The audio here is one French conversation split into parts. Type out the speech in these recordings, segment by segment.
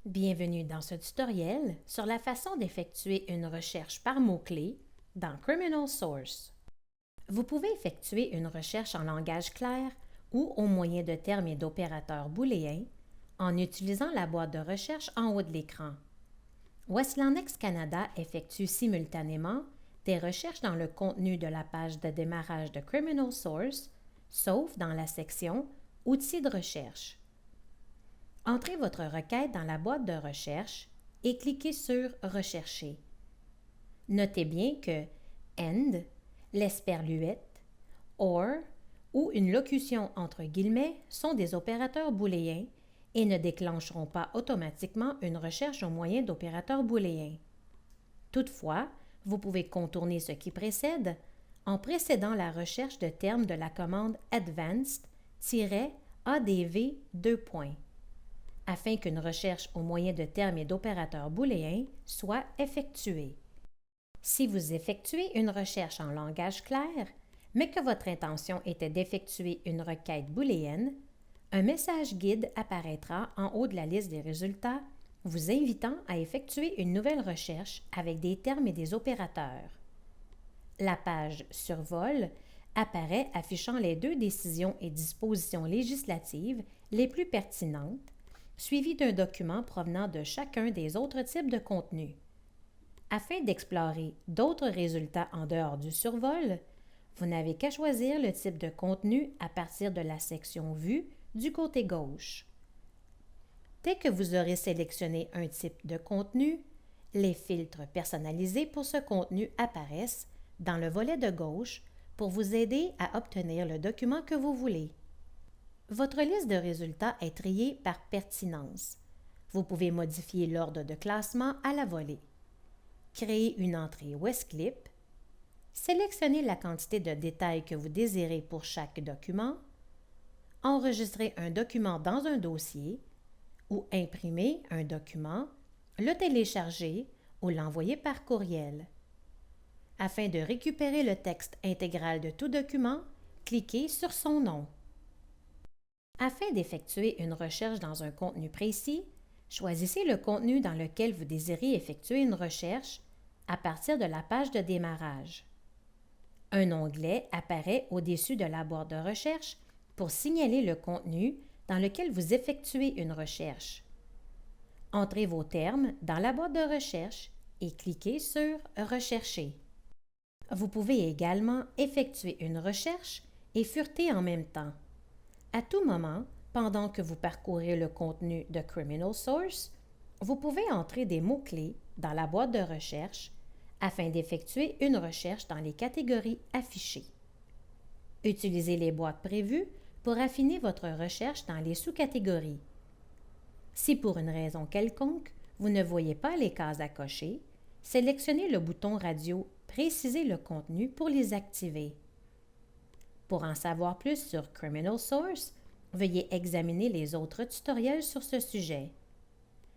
Bienvenue dans ce tutoriel sur la façon d'effectuer une recherche par mots-clés dans Criminal Source. Vous pouvez effectuer une recherche en langage clair ou au moyen de termes et d'opérateurs booléens en utilisant la boîte de recherche en haut de l'écran. Westlanex Canada effectue simultanément des recherches dans le contenu de la page de démarrage de Criminal Source, sauf dans la section « Outils de recherche ». Entrez votre requête dans la boîte de recherche et cliquez sur « Rechercher ». Notez bien que « and », l'esperluette, « or » ou une locution entre guillemets sont des opérateurs booléens et ne déclencheront pas automatiquement une recherche au moyen d'opérateurs booléens. Toutefois, vous pouvez contourner ce qui précède en précédant la recherche de termes de la commande « Advanced-adv » afin qu'une recherche au moyen de termes et d'opérateurs booléens soit effectuée. Si vous effectuez une recherche en langage clair, mais que votre intention était d'effectuer une requête booléenne, un message guide apparaîtra en haut de la liste des résultats, vous invitant à effectuer une nouvelle recherche avec des termes et des opérateurs. La page « Survol » apparaît affichant les deux décisions et dispositions législatives les plus pertinentes, suivi d'un document provenant de chacun des autres types de contenus. Afin d'explorer d'autres résultats en dehors du survol, vous n'avez qu'à choisir le type de contenu à partir de la section Vue du côté gauche. Dès que vous aurez sélectionné un type de contenu, les filtres personnalisés pour ce contenu apparaissent dans le volet de gauche pour vous aider à obtenir le document que vous voulez. Votre liste de résultats est triée par pertinence. Vous pouvez modifier l'ordre de classement à la volée. Créer une entrée Westclip. Sélectionner la quantité de détails que vous désirez pour chaque document. Enregistrer un document dans un dossier ou imprimer un document, le télécharger ou l'envoyer par courriel. Afin de récupérer le texte intégral de tout document, cliquez sur son nom. Afin d'effectuer une recherche dans un contenu précis, choisissez le contenu dans lequel vous désirez effectuer une recherche à partir de la page de démarrage. Un onglet apparaît au-dessus de la boîte de recherche pour signaler le contenu dans lequel vous effectuez une recherche. Entrez vos termes dans la boîte de recherche et cliquez sur « Rechercher ». Vous pouvez également effectuer une recherche et fureter en même temps. À tout moment, pendant que vous parcourez le contenu de Criminal Source, vous pouvez entrer des mots-clés dans la boîte de recherche afin d'effectuer une recherche dans les catégories affichées. Utilisez les boîtes prévues pour affiner votre recherche dans les sous-catégories. Si pour une raison quelconque, vous ne voyez pas les cases à cocher, sélectionnez le bouton radio « Préciser le contenu » pour les activer. Pour en savoir plus sur Criminal Source, veuillez examiner les autres tutoriels sur ce sujet.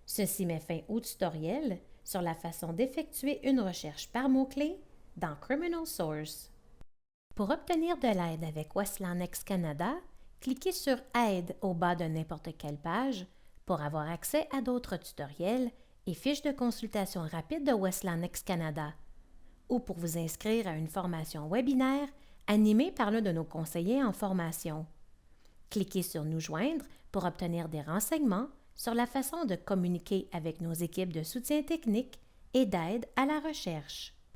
Ceci met fin au tutoriel sur la façon d'effectuer une recherche par mots-clés dans Criminal Source. Pour obtenir de l'aide avec Westlanex Canada, cliquez sur « Aide » au bas de n'importe quelle page pour avoir accès à d'autres tutoriels et fiches de consultation rapide de Westlanex Canada, ou pour vous inscrire à une formation webinaire animée par l'un de nos conseillers en formation. Cliquez sur « Nous joindre » pour obtenir des renseignements sur la façon de communiquer avec nos équipes de soutien technique et d'aide à la recherche.